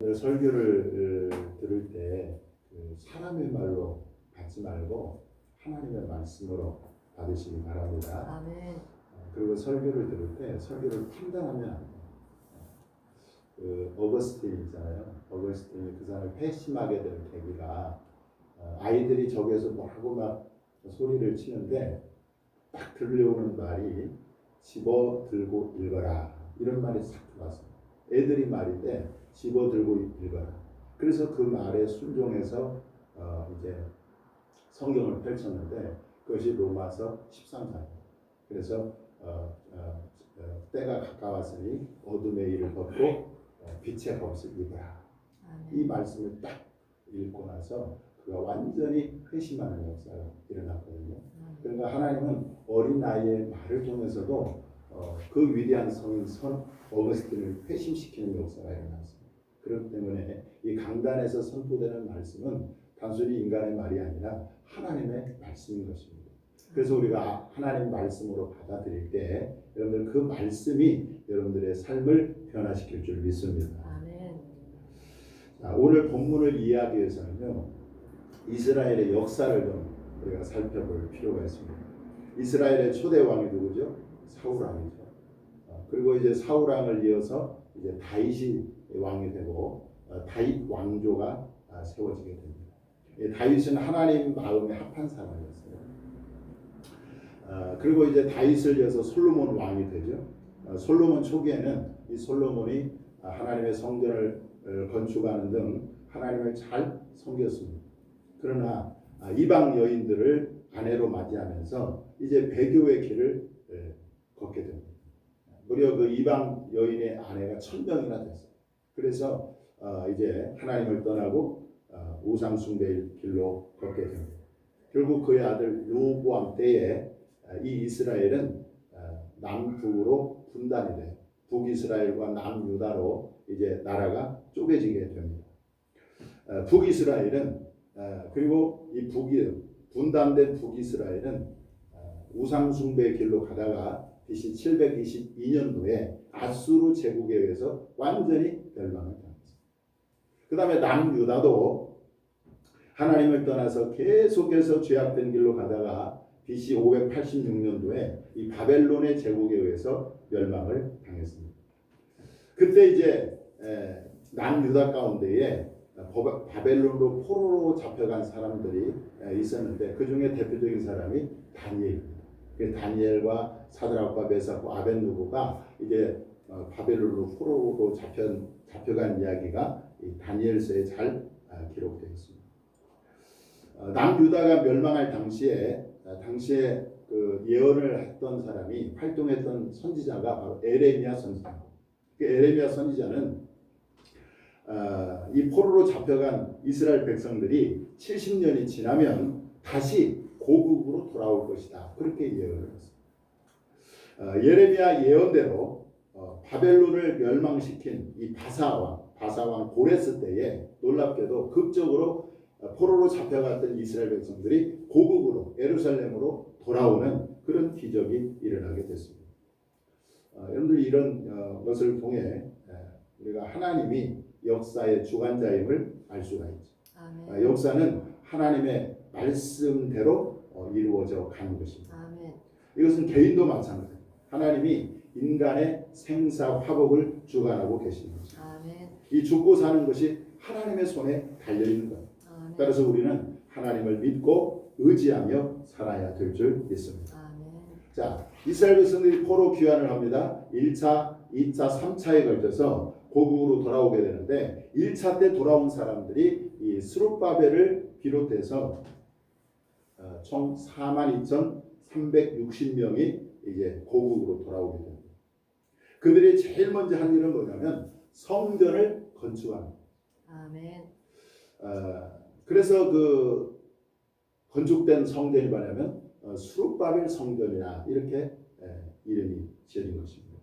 설교를 들을 때 사람의 말로 받지 말고 하나님의 말씀으로 받으시기 바랍니다. 아멘. 그리고 설교를 들을 때 설교를 판단하면 안 돼요. 어거스틴 있잖아요. 어거스틴이 그 사람을 회심하게 된 계기가 아이들이 저기에서 뭐하고 막 소리를 치는데 딱 들려오는 말이 집어 들고 읽어라 이런 말이 싹 들어왔어요. 애들이 말인데 집어 들고 읽어라. 그래서 그 말에 순종해서 이제 성경을 펼쳤는데 그것이 로마서 13장. 그래서 때가 가까웠으니 어둠의 일을 덮고 빛의 법을 입어라. 이 말씀을 딱 읽고 나서 그가 완전히 회심하는 역사가 일어났거든요. 그러니까 하나님은 어린 나이의 말을 통해서도 그 위대한 성인 어거스틴을 회심시키는 역사가 일어났습니다. 그렇기 때문에 이 강단에서 선포되는 말씀은 단순히 인간의 말이 아니라 하나님의 말씀인 것입니다. 그래서 우리가 하나님 말씀으로 받아들일 때 여러분들 그 말씀이 여러분들의 삶을 변화시킬 줄 믿습니다. 아멘. 자, 오늘 본문을 이해하기 위해서는요, 이스라엘의 역사를 좀 우리가 살펴볼 필요가 있습니다. 이스라엘의 초대 왕이 누구죠? 사울 왕이죠. 그리고 이제 사울 왕을 이어서 이제 다윗이 왕이 되고 다윗 왕조가 세워지게 됩니다. 다윗은 하나님 마음에 합한 사람이었어요. 그리고 이제 다윗을 이어서 솔로몬 왕이 되죠. 솔로몬 초기에는 이 솔로몬이 하나님의 성전을 건축하는 등 하나님을 잘 섬겼습니다. 그러나 이방 여인들을 아내로 맞이하면서 이제 배교의 길을 걷게 됩니다. 무려 그 이방 여인의 아내가 1000명이나 됐어요. 그래서 이제 하나님을 떠나고 우상 숭배의 길로 걷게 됩니다. 결국 그의 아들 르호보암 때에 이 이스라엘은 남북으로 분단이 돼요. 북이스라엘과 남유다로 이제 나라가 쪼개지게 됩니다. 북이스라엘은 그리고 이 분단된 북이스라엘은 우상 숭배의 길로 가다가 BC 722년도에 아수르 제국에 의해서 완전히 멸망을 당했습니다. 그 다음에 남유다도 하나님을 떠나서 계속해서 죄악된 길로 가다가 BC 586년도에 이 바벨론의 제국에 의해서 멸망을 당했습니다. 그때 이제 남유다 가운데에 바벨론으로 포로로 잡혀간 사람들이 있었는데 그 중에 대표적인 사람이 다니엘입니다. 다니엘과 사드락과 메삭과 아벳느고가 이제 바벨론으로 포로로 잡혀간 이야기가 이 다니엘서에 잘 기록되어 있습니다. 남유다가 멸망할 당시에 그 예언을 했던 사람이 활동했던 선지자가 바로 에레미야 선지자입니다. 에레미야 선지자는 이 포로로 잡혀간 이스라엘 백성들이 70년이 지나면 다시 고국으로 돌아올 것이다. 그렇게 예언을 했습니다. 예레미야 예언대로 바벨론을 멸망시킨 이 바사왕 고레스 때에 놀랍게도 극적으로 포로로 잡혀갔던 이스라엘 백성들이 고국으로 예루살렘으로 돌아오는 그런 기적이 일어나게 됐습니다. 여러분들 이런 것을 통해 우리가 하나님이 역사의 주관자임을 알 수가 있죠. 아멘. 역사는 하나님의 말씀대로 이루어져 가는 것입니다. 아멘. 이것은 개인도 마찬가지입니다. 하나님이 인간의 생사 화복을 주관하고 계시는 것입니다. 아멘. 이 죽고 사는 것이 하나님의 손에 달려 있는 겁니다. 아멘. 따라서 우리는 하나님을 믿고 의지하며 살아야 될 줄 믿습니다. 아멘. 자, 이스라엘 백성들이 포로 귀환을 합니다. 1차, 2차, 3차에 걸쳐서 고국으로 돌아오게 되는데 1차 때 돌아온 사람들이 이 스룹바벨을 비롯해서 총 42,360명이 이제 고국으로 돌아오게 됩니다. 그들이 제일 먼저 한 일은 뭐냐면 성전을 건축합니다. 아멘. 그래서 그 건축된 성전이 뭐냐면 스룹바벨 성전이나 이렇게 이름이 지어진 것입니다.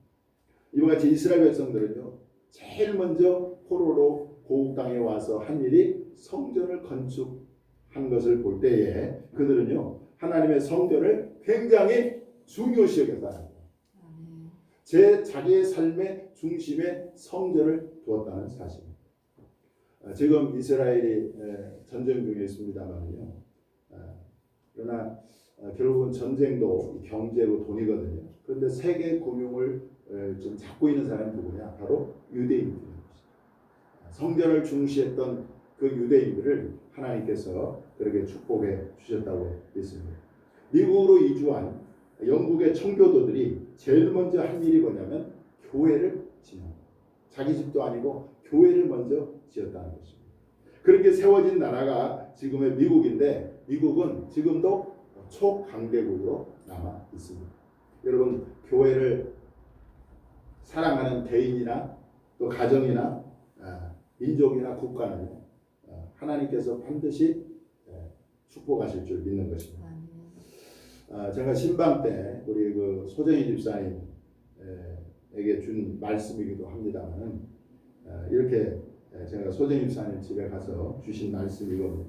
이와 같이 이스라엘 백성들은요 제일 먼저 포로로 고국 땅에 와서 한 일이 성전을 건축한 것을 볼 때에 그들은요 하나님의 성전을 굉장히 중요시 여겼다는 거예요. 자기의 삶의 중심에 성전을 두었다는 사실입니다. 지금 이스라엘이 전쟁 중에 있습니다만요. 그러나 결국은 전쟁도 경제고 돈이거든요. 그런데 세계 금융을 좀 잡고 있는 사람이 누구냐? 바로 유대인들입니다. 성전을 중시했던 그 유대인들을 하나님께서 그렇게 축복해 주셨다고 믿습니다. 미국으로 이주한 영국의 청교도들이 제일 먼저 한 일이 뭐냐면 교회를 짓는 거예요. 자기 집도 아니고 교회를 먼저 지었다는 것입니다. 그렇게 세워진 나라가 지금의 미국인데 미국은 지금도 초강대국으로 남아 있습니다. 여러분 교회를 사랑하는 개인이나 또 가정이나 민족이나 국가는 하나님께서 반드시 축복하실 줄 믿는 것입니다. 제가 신방 때 우리 그 소정희 집사님에게 준 말씀이기도 합니다만은 이렇게 제가 소정희 집사님 집에 가서 주신 말씀이거든요.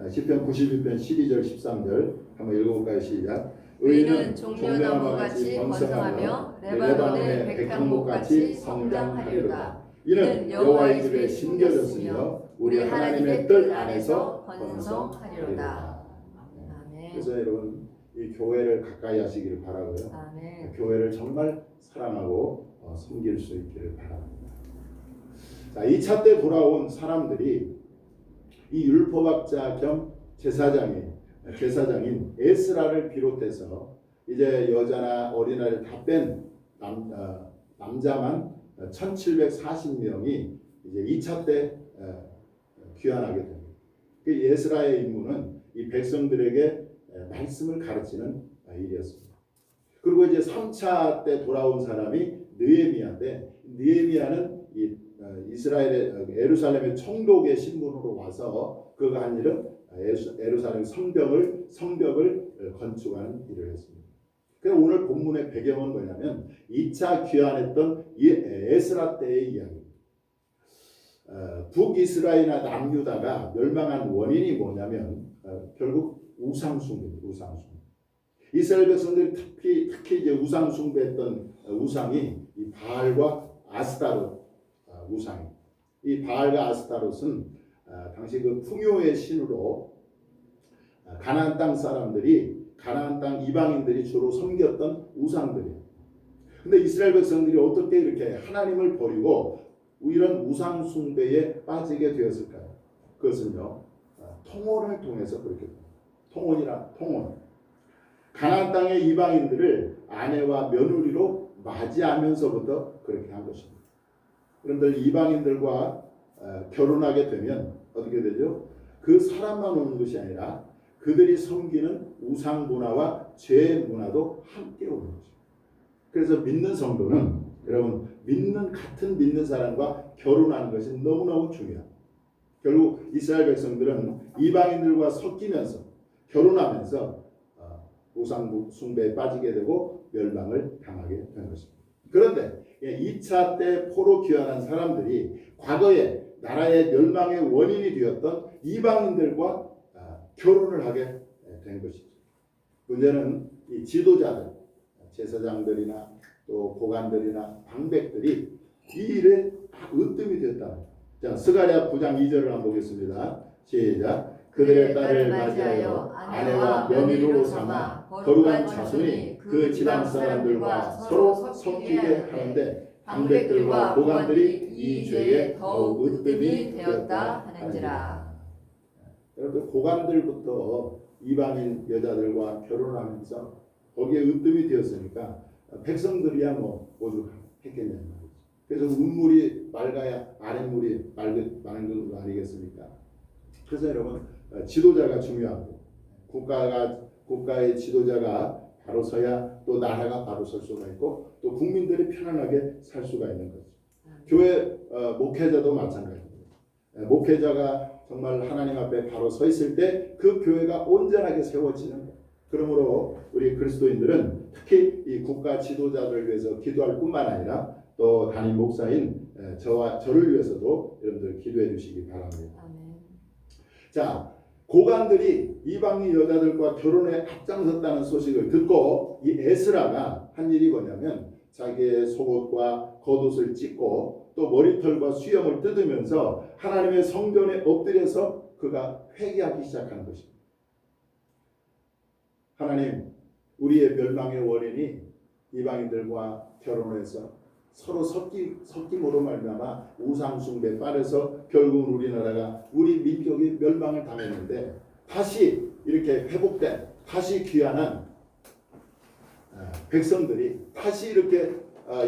시편 91편 12절 13절 한번 읽어볼까요? 시작. 의인은 종려나무같이 번성하며 레바논의 백향목같이 성장하리로다. 이는 여호와의 집에 심겨졌으며 우리 하나님의 뜻 안에서 번성하리로다. 아멘. 그래서 여러분 이 교회를 가까이 하시기를 바라고요. 아멘. 교회를 정말 사랑하고 섬길 수 있기를 바랍니다. 자, 2차 때 돌아온 사람들이 이 율법학자 겸 제사장인 에스라를 비롯해서 이제 여자나 어린아이를 다 뺀 남자만 1740명이 이제 2차 때 귀환하게 됩니다. 그 에스라의 임무는 이 백성들에게 말씀을 가르치는 일이었습니다. 그리고 이제 3차 때 돌아온 사람이 느헤미야인데 느헤미야는 이 이스라엘의 예루살렘의 총독의 신분으로 와서 그가 한 일은 예루살렘 성벽을 건축하는 일을 했습니다. 그래서 오늘 본문의 배경은 뭐냐면 2차 귀환했던 이 에스라 때의 이야기입니다. 북이스라엘이나 남유다가 멸망한 원인이 뭐냐면 결국 우상숭배입니다. 우상숭배. 이스라엘 백성들이 특히 이제 우상숭배했던 우상이 이 바알과 아스타롯 우상이. 이 바알과 아스타롯은 당시 그 풍요의 신으로 가나안 땅 사람들이 가나안 땅 이방인들이 주로 섬겼던 우상들이에요. 근데 이스라엘 백성들이 어떻게 이렇게 하나님을 버리고 이런 우상 숭배에 빠지게 되었을까요? 그것은요 통혼을 통해서 그렇게 됩니다. 통혼. 가나안 땅의 이방인들을 아내와 며느리로 맞이하면서부터 그렇게 한 것입니다. 그런데 이방인들과 결혼하게 되면 어떻게 되죠? 그 사람만 오는 것이 아니라 그들이 섬기는 우상 문화와 죄 문화도 함께 오는 거죠. 그래서 믿는 성도는 여러분 같은 믿는 사람과 결혼하는 것이 너무너무 중요합니다. 결국 이스라엘 백성들은 이방인들과 섞이면서 결혼하면서 우상 숭배에 빠지게 되고 멸망을 당하게 된 것입니다. 그런데 2차 때 포로 귀환한 사람들이 과거에 나라의 멸망의 원인이 되었던 이방인들과 결혼을 하게 된 것이죠. 문제는 이 지도자들, 제사장들이나 또 고관들이나 방백들이 이 일에 으뜸이 되었다. 자, 스가랴 9장 2절을 한번 보겠습니다. 시작. 그들의 딸을 맞이하여 아내와 며느리로 삼아 거룩한 자손이 그 지방 사람들과 서로 섞이게 하는데 방백들과 고관들이 이 죄에 더욱 으뜸이 되었다 하는지라. 여러분 고관들부터 이방인 여자들과 결혼하면서 거기에 으뜸이 되었으니까 백성들이야 뭐 오죽했겠냐는 말이죠. 그래서 운물이 맑아야 아랫물이 맑은 거 아니겠습니까? 그래서 여러분 지도자가 중요하고 국가의 지도자가 바로 서야 또 나라가 바로 설 수가 있고 또 국민들이 편안하게 살 수가 있는 거죠. 교회 목회자도 마찬가지입니다. 목회자가 정말 하나님 앞에 바로 서 있을 때 그 교회가 온전하게 세워지는 거예요. 그러므로 우리 그리스도인들은 특히 이 국가 지도자들을 위해서 기도할 뿐만 아니라 또 담임 목사인 저를 위해서도 여러분들 기도해 주시기 바랍니다. 아멘. 자, 고관들이 이방인 여자들과 결혼에 앞장섰다는 소식을 듣고 이 에스라가 한 일이 뭐냐면 자기의 속옷과 겉옷을 찢고 또 머리털과 수염을 뜯으면서 하나님의 성전에 엎드려서 그가 회개하기 시작하는 것입니다. 하나님, 우리의 멸망의 원인이 이방인들과 결혼해서 서로 섞임으로 말미암아 우상숭배에 빠져서 결국은 우리나라가 우리 민족이 멸망을 당했는데 다시 이렇게 회복된 다시 귀환한 백성들이 다시 이렇게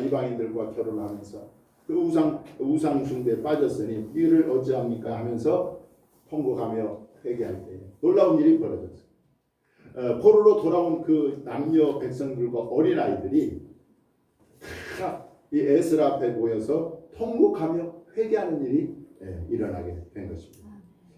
이방인들과 결혼하면서 그 우상숭배에 빠졌으니 이를 어찌합니까 하면서 통곡하며 회개할 때 놀라운 일이 벌어졌어요. 포로로 돌아온 그 남녀 백성들과 어린아이들이 다 이 에스라 앞에 모여서 통곡하며 회개하는 일이 일어나게 된 것입니다.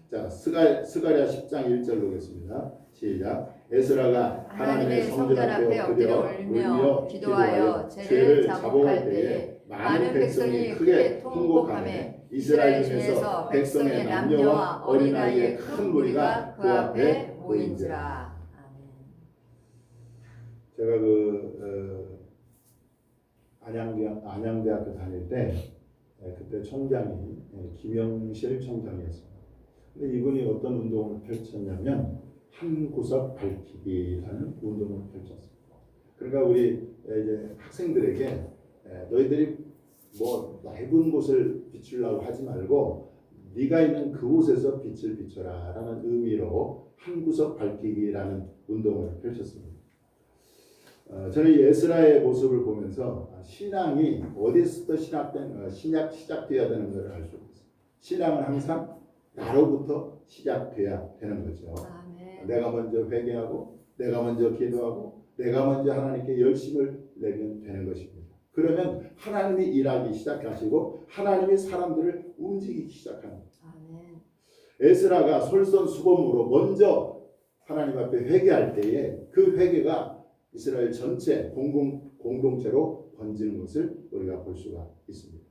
자, 스가랴 10장 1절 보겠습니다. 시작. 에스라가 하나님의 성전 앞에 엎드려 울며 기도하여 죄를 자복할 때에 많은 백성이 크게 통곡하며 이스라엘 중에서 백성의 남녀와 어린아이의 큰 무리가 그 앞에 모인지라. 제가 안양대학교 다닐 때 그때 총장이 김영실 총장이었어요. 근데 이분이 어떤 운동을 펼쳤냐면 한 구석 밝히기라는 운동을 펼쳤습니다. 그러니까 우리 이제 학생들에게 너희들이 뭐 넓은 곳을 비추려고 하지 말고 네가 있는 그곳에서 빛을 비춰라라는 의미로 한 구석 밝히기라는 운동을 펼쳤습니다. 저는 이 에스라의 모습을 보면서 신앙이 어디서부터 시작돼야 되는 것을 알 수 있어요. 신앙은 항상 나로부터 시작돼야 되는 거죠. 아멘. 내가 먼저 회개하고 내가 먼저 기도하고 내가 먼저 하나님께 열심을 내면 되는 것입니다. 그러면 하나님이 일하기 시작하시고 하나님이 사람들을 움직이기 시작합니다. 아멘. 에스라가 솔선수범으로 먼저 하나님 앞에 회개할 때에 그 회개가 이스라엘 전체 공동체로 번지는 것을 우리가 볼 수가 있습니다.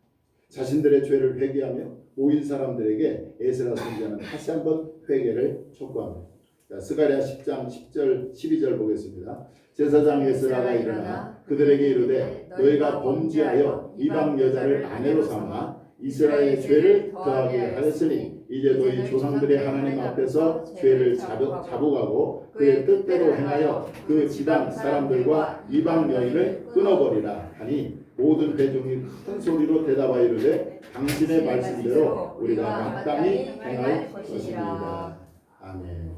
자신들의 죄를 회개하며 모인 사람들에게 에스라 선지자는 다시 한번 회개를 촉구합니다. 자, 스가랴 10장 10절 12절 보겠습니다. 제사장 에스라가 일어나 그들에게 이르되 너희가 범죄하여 이방 여자를 아내로 삼아 이스라엘의 죄를 더하게 하였으니 이제 너희 조상들의 하나님 앞에서 죄를 자복하고 그의 뜻대로 행하여 그 지방 사람들과 이방 여인을 끊어버리라 하니 모든 회중이 큰 소리로 대답하여 이르되 당신의 말씀대로 우리가 마땅히 행할 것입니다. 아멘.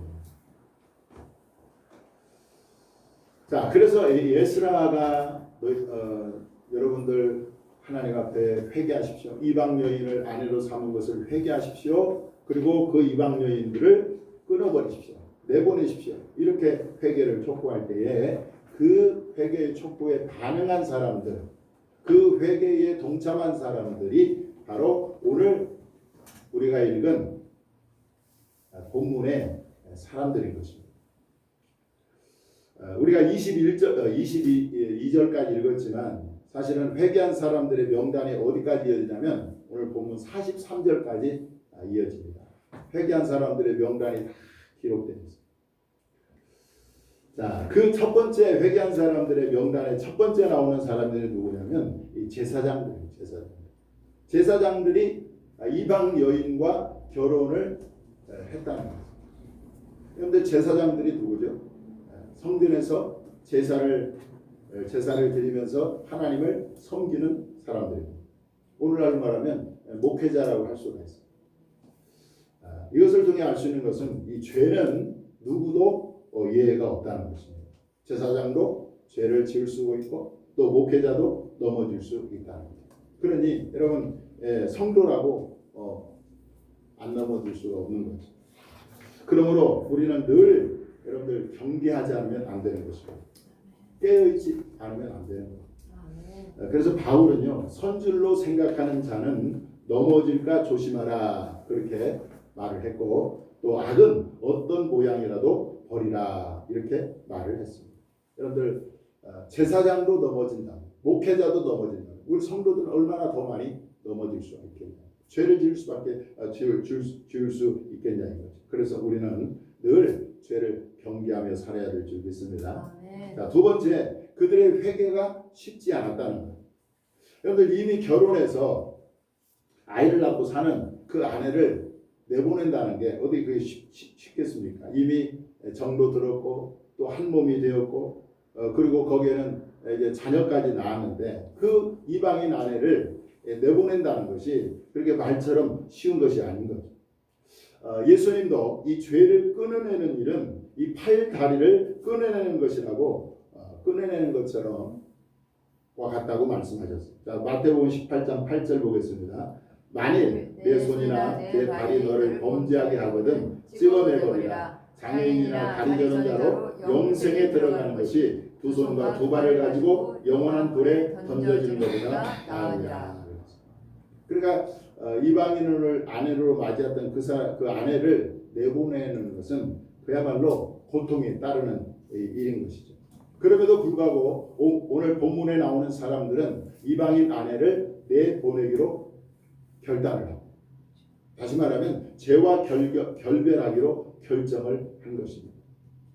자, 그래서 에스라가 여러분들 하나님 앞에 회개하십시오. 이방 여인을 아내로 삼은 것을 회개하십시오. 그리고 그 이방 여인들을 끊어버리십시오. 내보내십시오. 이렇게 회개를 촉구할 때에 그 회개의 촉구에 반응한 사람들, 그 회개에 동참한 사람들이 바로 오늘 우리가 읽은 본문의 사람들인 것입니다. 우리가 22절까지 읽었지만 사실은 회개한 사람들의 명단이 어디까지 이어지냐면 오늘 본문 43절까지 이어집니다. 회개한 사람들의 명단이 다 기록되어 있습니다. 자, 그 첫 번째 회개한 사람들의 명단에 첫 번째 나오는 사람들이 누구냐면 이 제사장들입니다. 제사장들이 이방 여인과 결혼을 했다는 거죠. 그런데 제사장들이 누구죠? 성전에서 제사를 드리면서 하나님을 섬기는 사람들입니다. 오늘날 말하면 목회자라고 할 수가 있습니다. 이것을 통해 알 수 있는 것은 이 죄는 누구도 예외가 없다는 것입니다. 제사장도 죄를 지을 수 있고 또 목회자도 넘어질 수 있다는 거죠. 그러니 여러분 성도라고 안 넘어질 수가 없는 거죠. 그러므로 우리는 늘 여러분들 경계하지 않으면 안 되는 것입니다. 깨어있지 않으면 안 되는 거예요. 그래서 바울은요, 선줄로 생각하는 자는 넘어질까 조심하라 그렇게 말을 했고 또 악은 어떤 모양이라도 버리라 이렇게 말을 했습니다. 여러분들 제사장도 넘어진다, 목회자도 넘어진다. 우리 성도들은 얼마나 더 많이 넘어질 수 있겠냐? 죄를 지을 수 있겠냐는 거죠. 그래서 우리는 늘 죄를 경계하며 살아야 될 줄 믿습니다. 자, 두 번째, 그들의 회개가 쉽지 않았다는 거예요. 여러분들 이미 결혼해서 아이를 낳고 사는 그 아내를 내보낸다는 게 어디 그게 쉽겠습니까? 이미 정도 들었고 또 한 몸이 되었고 그리고 거기에는 이제 자녀까지 낳았는데 그 이방인 아내를 내보낸다는 것이 그렇게 말처럼 쉬운 것이 아닌 거죠. 예수님도 이 죄를 끊어내는 일은 이 팔 다리를 끊어내는 것이라고 끊어내는 것처럼 와 같다고 말씀하셨습니다. 자, 마태복음 18장 8절 보겠습니다. 만일 내 손이나 내 발이 너를 범죄하게 하거든 찍어내버리라. 장애인이나 다리 저는 자로 영생에 들어가는 것이 두 손과 두 발을 가지고 영원한 불에 던져지는 것보다 나으니라. 그러니까 이방인을 아내로 맞이했던 그 아내를 내보내는 것은 그야말로 고통이 따르는 일인 것이죠. 그럼에도 불구하고 오늘 본문에 나오는 사람들은 이방인 아내를 내보내기로 결단을 하고, 다시 말하면 죄와 결별하기로 결정을 한 것입니다.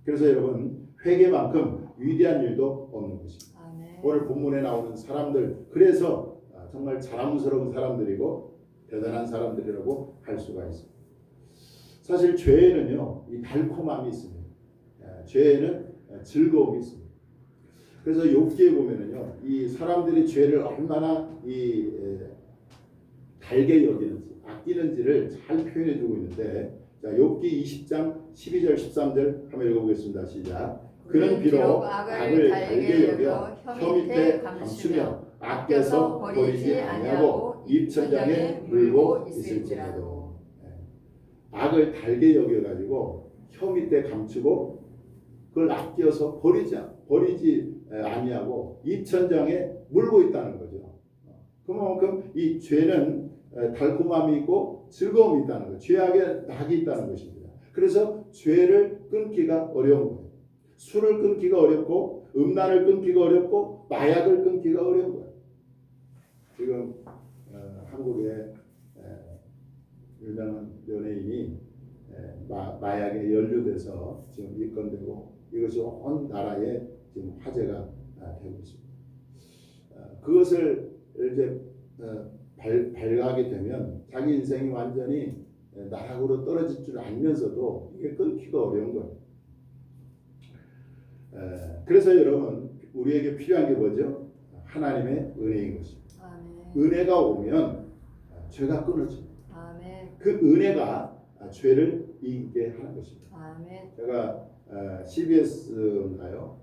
그래서 여러분, 회개만큼 위대한 일도 없는 것입니다. 아멘. 오늘 본문에 나오는 사람들, 그래서 정말 자랑스러운 사람들이고 대단한 사람들이라고 할 수가 있습니다. 사실 죄에는요, 이 달콤함이 있습니다. 죄에는 즐거움이 있습니다. 그래서 욥기에 보면은요, 이 사람들이 죄를 얼마나 달게 여기는지, 아끼는지를 잘 표현해주고 있는데, 자, 욥기 20장 12절 13절 한번 읽어보겠습니다. 시작. 그는 비록 악을 달게 여겨 혀 밑에 감추며 아껴서 버리지 아니하고 입천장에 물고 있을지라도. 악을 달게 여겨가지고 혀 밑에 감추고 그걸 아껴서 버리지 아니하고 입천장에 물고 있다는 거죠. 그만큼 이 죄는 달콤함이 있고 즐거움이 있다는 거예요. 죄악에 낙이 있다는 것입니다. 그래서 죄를 끊기가 어려운 거예요. 술을 끊기가 어렵고 음란을 끊기가 어렵고 마약을 끊기가 어려운 거예요. 지금 한국에 유명한 연예인이 마약에 연루돼서 지금 입건되고 이것이 온 나라에 지금 화제가 되고 있습니다. 그것을 이제 발각하게 되면 자기 인생이 완전히 나락으로 떨어질 줄 알면서도 이게 끊기가 어려운 거예요. 그래서 여러분, 우리에게 필요한 게 뭐죠? 하나님의 은혜인 것입니다. 아멘. 은혜가 오면 죄가 끊어집니다. 아멘. 그 은혜가 죄를 이기게 하는 것입니다. 아멘. 제가 CBS인가요?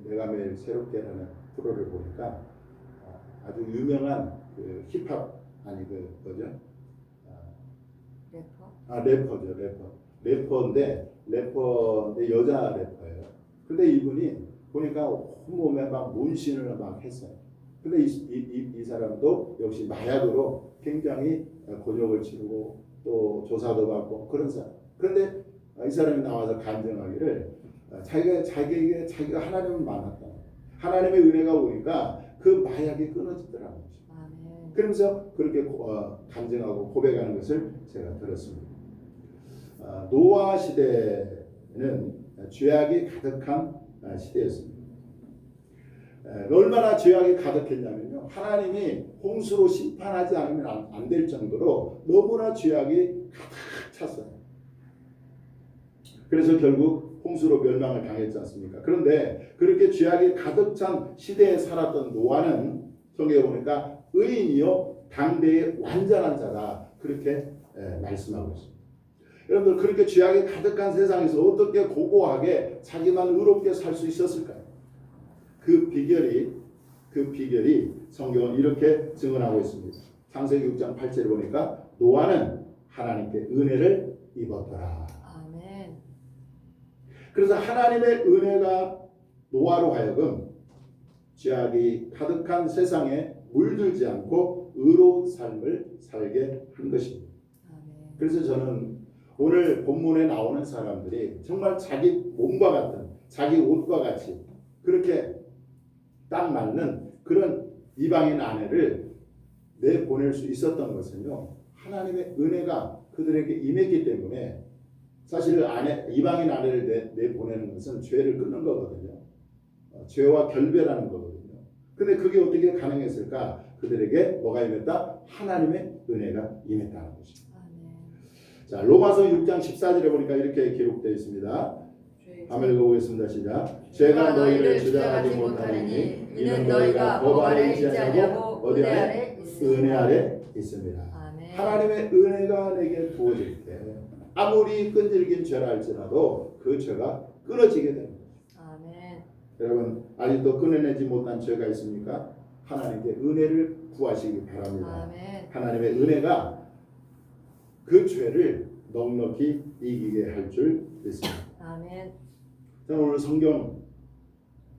내가 매일 새롭게라는 프로를 보니까 아주 유명한 그 힙합 아니 그 뭐죠? 래퍼죠. 래퍼인데 여자 래퍼예요. 근데 이분이 보니까 온몸에 막 문신을 막 했어요. 근데 이 사람도 역시 마약으로 굉장히 곤욕을 치르고 또 조사도 받고 그런 사람. 그런데 이 사람이 나와서 간증하기를 자기가 하나님을 만났다. 하나님의 은혜가 오니까 그 마약이 끊어지더라고요. 아멘. 그러면서 그렇게 간증하고 고백하는 것을 제가 들었습니다. 노아 시대는 죄악이 가득한 시대였습니다. 얼마나 죄악이 가득했냐면요, 하나님이 홍수로 심판하지 않으면 안 될 정도로 너무나 죄악이 가득 찼어요. 그래서 결국 홍수로 멸망을 당했지 않습니까? 그런데 그렇게 죄악이 가득 찬 시대에 살았던 노아는 성경에 보니까 의인이요 당대의 완전한 자다, 그렇게 말씀하고 있습니다. 여러분들, 그렇게 죄악이 가득한 세상에서 어떻게 고고하게 자기만 의롭게 살 수 있었을까요? 그 비결이 성경은 이렇게 증언하고 있습니다. 창세기 6장 8절에 보니까 노아는 하나님께 은혜를 입었더라. 아멘. 그래서 하나님의 은혜가 노아로 하여금 죄악이 가득한 세상에 물들지 않고 의로운 삶을 살게 한 것입니다. 아멘. 그래서 저는 오늘 본문에 나오는 사람들이 정말 자기 몸과 같은, 자기 옷과 같이 그렇게 딱 맞는 그런 이방인 아내를 내보낼 수 있었던 것은요, 하나님의 은혜가 그들에게 임했기 때문에. 사실 이방인 아내를 내보내는 것은 죄를 끊는 거거든요. 죄와 결별하는 거거든요. 근데 그게 어떻게 가능했을까? 그들에게 뭐가 임했다? 하나님의 은혜가 임했다는 것입니다. 아멘. 자, 로마서 6장 14절에 보니까 이렇게 기록되어 있습니다. 한번 읽어보겠습니다. 시작. 죄가 너희를 주장하지 못하느니 이는 너희가 법 아래 있지 아니하고 어디 아래? 은혜 아래 있습니다. 아멘. 하나님의 은혜가 내게 부어질 때 아무리 끈질긴 죄라 할지라도 그 죄가 끊어지게 됩니다. 아멘. 여러분 아직도 끊어내지 못한 죄가 있습니까? 하나님께 은혜를 구하시기 바랍니다. 아멘. 하나님의 은혜가 그 죄를 넉넉히 이기게 할 줄 믿습니다. 아멘. 저는 오늘 성경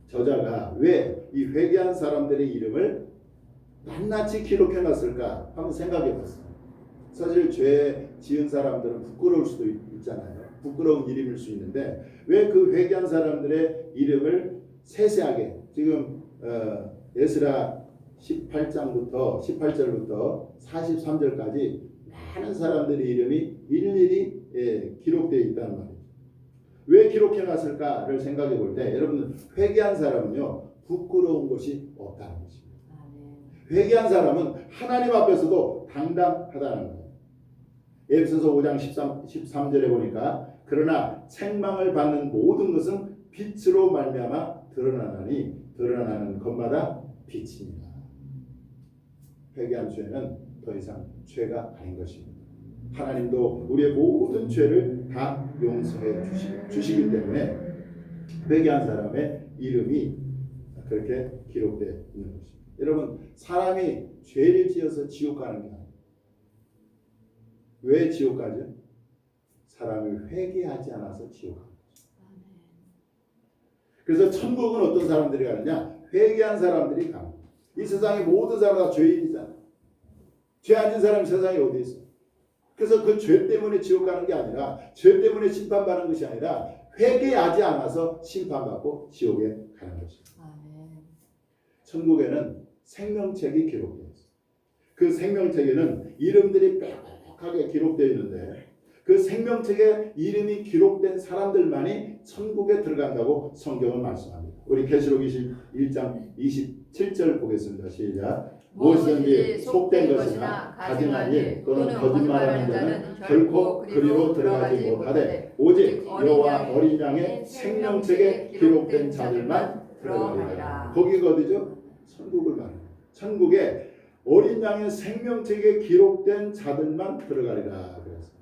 저자가 왜 이 회개한 사람들의 이름을 낱낱이 기록해 놨을까 한번 생각해 봤어요. 사실 죄 지은 사람들은 부끄러울 수도 있잖아요. 부끄러운 이름일 수 있는데 왜 그 회개한 사람들의 이름을 세세하게 지금 에스라 18절부터 43절까지 많은 사람들의 이름이 일일이 기록되어 있다는 말이에요. 왜 기록해 놨을까를 생각해 볼 때 여러분 회개한 사람은요 부끄러운 것이 없다는 것입니다. 아멘. 회개한 사람은 하나님 앞에서도 당당하다는 거예요. 에베소서 5장 13절에 보니까 그러나 책망을 받는 모든 것은 빛으로 말미암아 드러나나니 드러나는 것마다 빛입니다. 회개한 죄는 더 이상 죄가 아닌 것입니다. 하나님도 우리의 모든 죄를 다 용서해 주시기 때문에 회개한 사람의 이름이 그렇게 기록되어 있는 것입니다. 여러분 사람이 죄를 지어서 지옥 가는 게 아니에요. 왜 지옥 가죠? 사람이 회개하지 않아서 지옥 가는 거죠. 그래서 천국은 어떤 사람들이 가느냐? 회개한 사람들이 갑니다. 이 세상의 모든 사람 다 죄인이잖아. 죄 안 진 사람이 세상에 어디 있어? 그래서 그 죄 때문에 지옥 가는 게 아니라 죄 때문에 심판받는 것이 아니라 회개하지 않아서 심판받고 지옥에 가는 것입니다. 아멘. 천국에는 생명책이 기록되어 있어요. 그 생명책에는 이름들이 빽빽하게 기록되어 있는데 그 생명책에 이름이 기록된 사람들만이 천국에 들어간다고 성경은 말씀합니다. 우리 계시록 21장 27절 보겠습니다. 시작. 무엇이든지 속된 것이나 가증한 일 또는 거짓말하는 자는 결코 그리로 들어가지 못하되 오직 여호와 어린 양의 생명책에 기록된 자들만 들어가리라. 거기가 어디죠? 천국을 말합니다. 천국에 어린 양의 생명책에 기록된 자들만 들어가리라. 그래서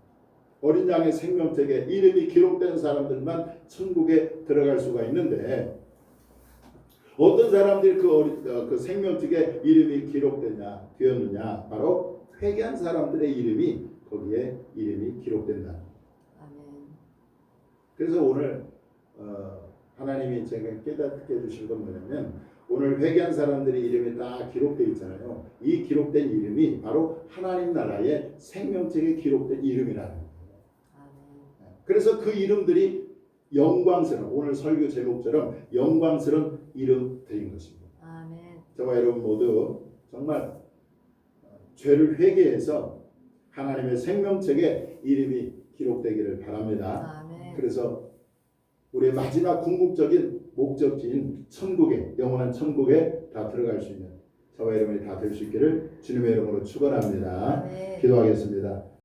어린 양의 생명책에 이름이 기록된 사람들만 천국에 들어갈 수가 있는데 어떤 사람들이 그 생명책에 이름이 되었느냐? 바로 회개한 사람들의 이름이 거기에 이름이 기록된다. 아멘. 그래서 오늘 하나님이 제가 깨닫게 해주신 건 뭐냐면 오늘 회개한 사람들의 이름이 다 기록되어 있잖아요. 이 기록된 이름이 바로 하나님 나라의 생명책에 기록된 이름이라는 거예요. 아멘. 그래서 그 이름들이 영광스러운 오늘 설교 제목처럼 영광스러운 이름들인 것입니다. 아멘. 저와 여러분 모두 정말 죄를 회개해서 하나님의 생명책에 이름이 기록되기를 바랍니다. 아멘. 그래서 우리의 마지막 궁극적인 목적지인 천국에 영원한 천국에 다 들어갈 수 있는 저와 여러분이 다 될 수 있기를 주님의 이름으로 축원합니다. 아멘. 기도하겠습니다.